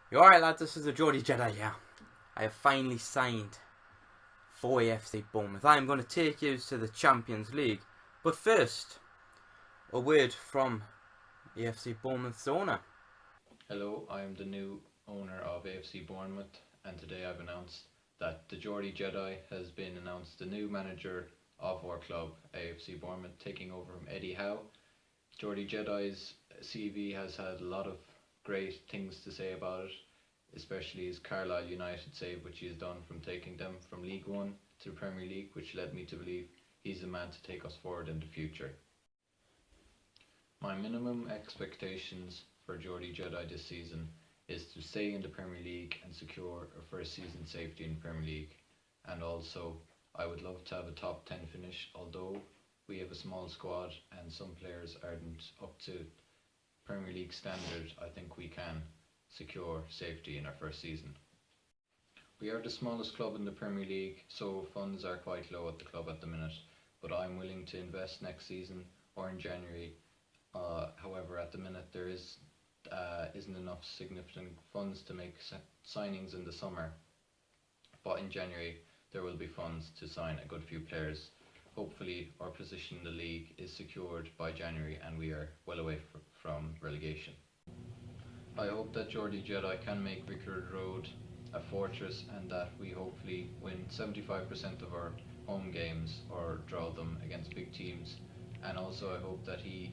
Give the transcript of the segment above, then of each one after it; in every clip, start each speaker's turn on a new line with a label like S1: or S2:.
S1: You alright lads, this is the Geordie Jedi here. I have finally signed for AFC Bournemouth. I am going to take you to the Champions League. But first, a word from AFC Bournemouth's owner.
S2: Hello, I am the new owner of AFC Bournemouth, and today I've announced that the Geordie Jedi has been announced the new manager of our club, AFC Bournemouth, taking over from Eddie Howe. Geordie Jedi's CV has had a lot of great things to say about it, especially his Carlisle United save, which he has done from taking them from League One to the Premier League, which led me to believe he's the man to take us forward in the future. My minimum expectations for Geordie Jedi this season is to stay in the Premier League and secure a first season safety in the Premier League. And also, I would love to have a top 10 finish, although we have a small squad and some players aren't up to Premier League standard. I think we can secure safety in our first season. We are the smallest club in the Premier League, so funds are quite low at the club at the minute, but I'm willing to invest next season or in January. However, at the minute there isn't enough significant funds to make signings in the summer, but in January there will be funds to sign a good few players. Hopefully our position in the league is secured by January and we are well away from relegation. I hope that Geordie Jedi can make Vicarage Road a fortress and that we hopefully win 75% of our home games or draw them against big teams. And also I hope that he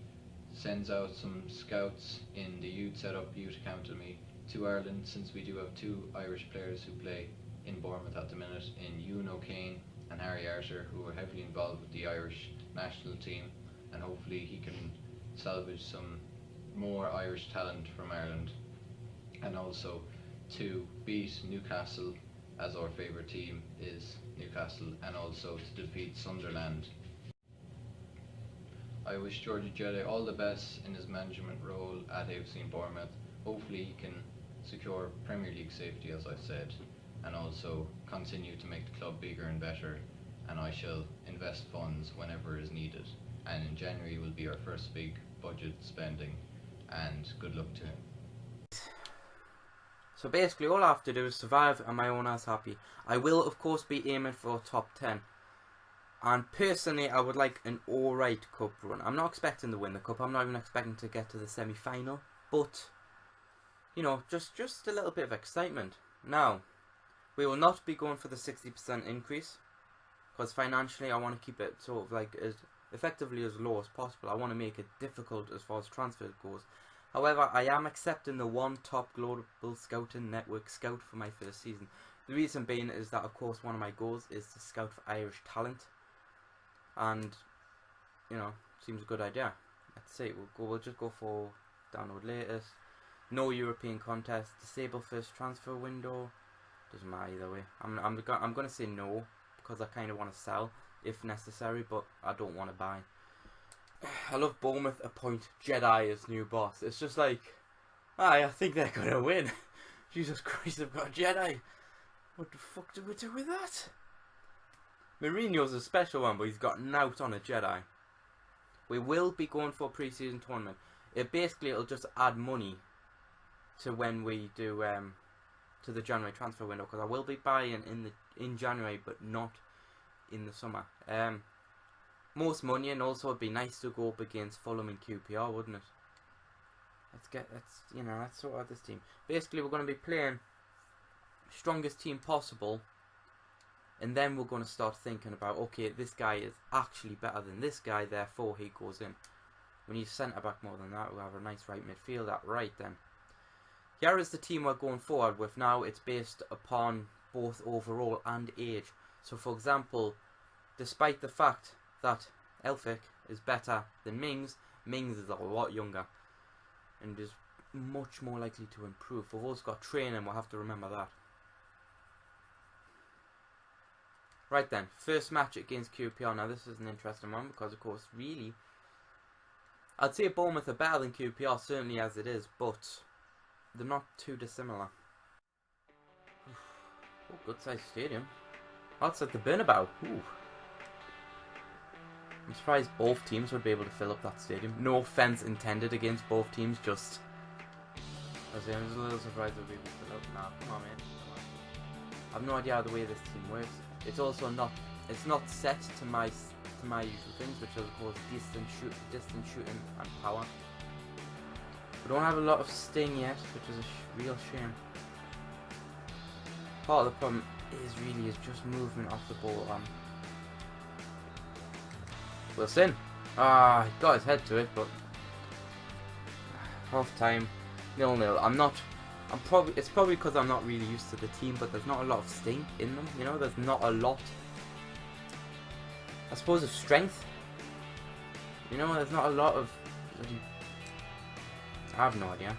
S2: sends out some scouts in the youth academy to Ireland, since we do have two Irish players who play in Bournemouth at the minute, in Ewan O'Kane and Harry Arter, who are heavily involved with the Irish national team, and hopefully he can salvage some more Irish talent from Ireland. And also to beat Newcastle, as our favourite team is Newcastle, and also to defeat Sunderland. I wish Geordie Jedi all the best in his management role at AFC Bournemouth. Hopefully he can secure Premier League safety, as I said, and also continue to make the club bigger and better, and I shall invest funds whenever is needed. And in January will be our first big budget spending, and good luck to him.
S1: So basically all I have to do is survive and my owner's happy. I will of course be aiming for a top 10. And personally, I would like an alright cup run. I'm not expecting to win the cup. I'm not even expecting to get to the semi-final. But, you know, just a little bit of excitement. Now, we will not be going for the 60% increase, because financially I want to keep it sort of like as effectively as low as possible. I want to make it difficult as far as transfer goes. However, I am accepting the one top global scouting network scout for my first season. The reason being is that, of course, one of my goals is to scout for Irish talent. And, you know, seems a good idea. Let's see, we'll just go for download latest. No European contest. Disable first transfer window. Doesn't matter either way. I'm gonna say no, because I kind of want to sell if necessary, but I don't want to buy. I love Bournemouth appoint Jedi as new boss. It's just like, I think they're gonna win. Jesus Christ, they've got a Jedi. What the fuck do we do with that? Mourinho's a special one, but he's got nout on a Jedi. We will be going for a pre-season tournament. It'll just add money to when we do to the January transfer window, because I will be buying in January, but not in the summer. Most money, and also it'd be nice to go up against Fulham and QPR, wouldn't it? Let's sort out this team. Basically, we're going to be playing strongest team possible. And then we're going to start thinking about, okay, this guy is actually better than this guy, therefore he goes in. We need centre back more than that. We'll have a nice right midfield at right then. Here is the team we're going forward with now. It's based upon both overall and age. So for example, despite the fact that Elphick is better than Mings is a lot younger and is much more likely to improve. We've also got training, we'll have to remember that. Right then, first match against QPR. Now this is an interesting one because, of course, really, I'd say Bournemouth are better than QPR, certainly as it is, but they're not too dissimilar. Oh, good sized stadium. That's at the Bernabeu. Ooh. I'm surprised both teams would be able to fill up that stadium. No offence intended against both teams, just I was a little surprised that we picked it up. Nah, come on, man. I've no idea the way this team works. It's also not. It's not set to my usual things, which are of course distance shooting, and power. We don't have a lot of sting yet, which is a real shame. Part of the problem is just movement off the ball. Wilson. He got his head to it, but half time, 0-0. It's probably because I'm not really used to the team, but there's not a lot of sting in them. You know, there's not a lot. I suppose of strength. You know, there's not a lot of. I have no idea.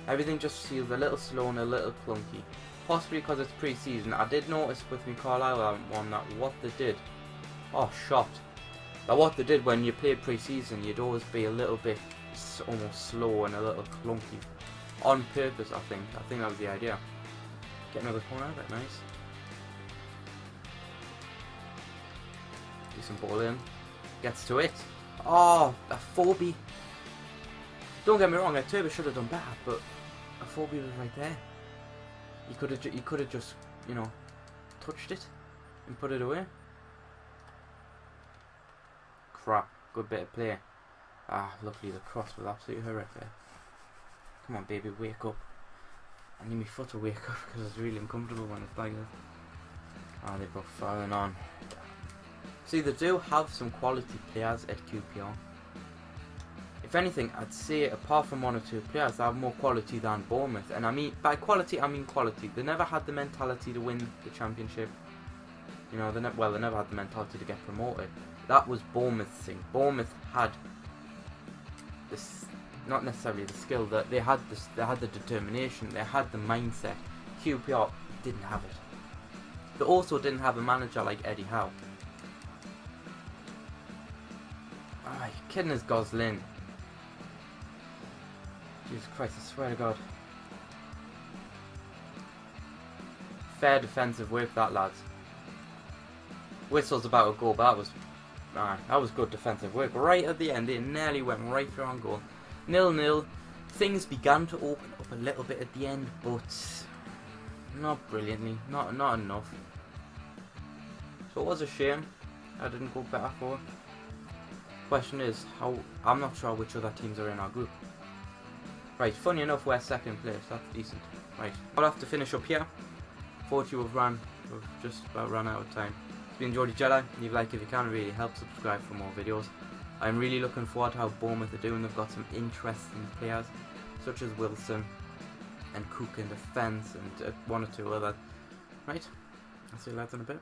S1: Everything just feels a little slow and a little clunky. Possibly because it's pre-season. I did notice with me Carlisle one that what they did. Oh, shot. That what they did when you played pre-season, you'd always be a little bit almost slow and a little clunky. On purpose, I think. I think that was the idea. Get another corner out of it, nice. Decent ball in. Gets to it. Oh, a 4B. Don't get me wrong, a Turbo should have done better, but a 4B was right there. He could have just, you know, touched it and put it away. Crap, good bit of play. Luckily the cross was absolutely horrific. Come on, baby, wake up. I need my foot to wake up because it's really uncomfortable when it's like this. They're both firing on. See, they do have some quality players at QPR. If anything, I'd say apart from one or two players, they have more quality than Bournemouth. And I mean, by quality, I mean quality. They never had the mentality to win the championship. You know, they never had the mentality to get promoted. That was Bournemouth's thing. Bournemouth had this, not necessarily the skill, that they had the determination, they had the mindset. QPR didn't have it. They also didn't have a manager like Eddie Howe. You're kidding us, Gosling. Jesus Christ, I swear to God. Fair defensive work, that, lads. Whistle's about to go, but that was good defensive work. Right at the end, it nearly went right through on goal. 0-0. Things began to open up a little bit at the end, but not brilliantly. Not enough. So it was a shame I didn't go better for it. Question is, I'm not sure which other teams are in our group. Right, funny enough, we're second place. That's decent. Right, I'll have to finish up here. Thought we've just about run out of time. If you enjoyed the Jedi, leave a like if you can. It really helps. Subscribe for more videos. I'm really looking forward to how Bournemouth are doing. They've got some interesting players, such as Wilson and Cook in defence, and one or two other. Right, I'll see you lads in a bit.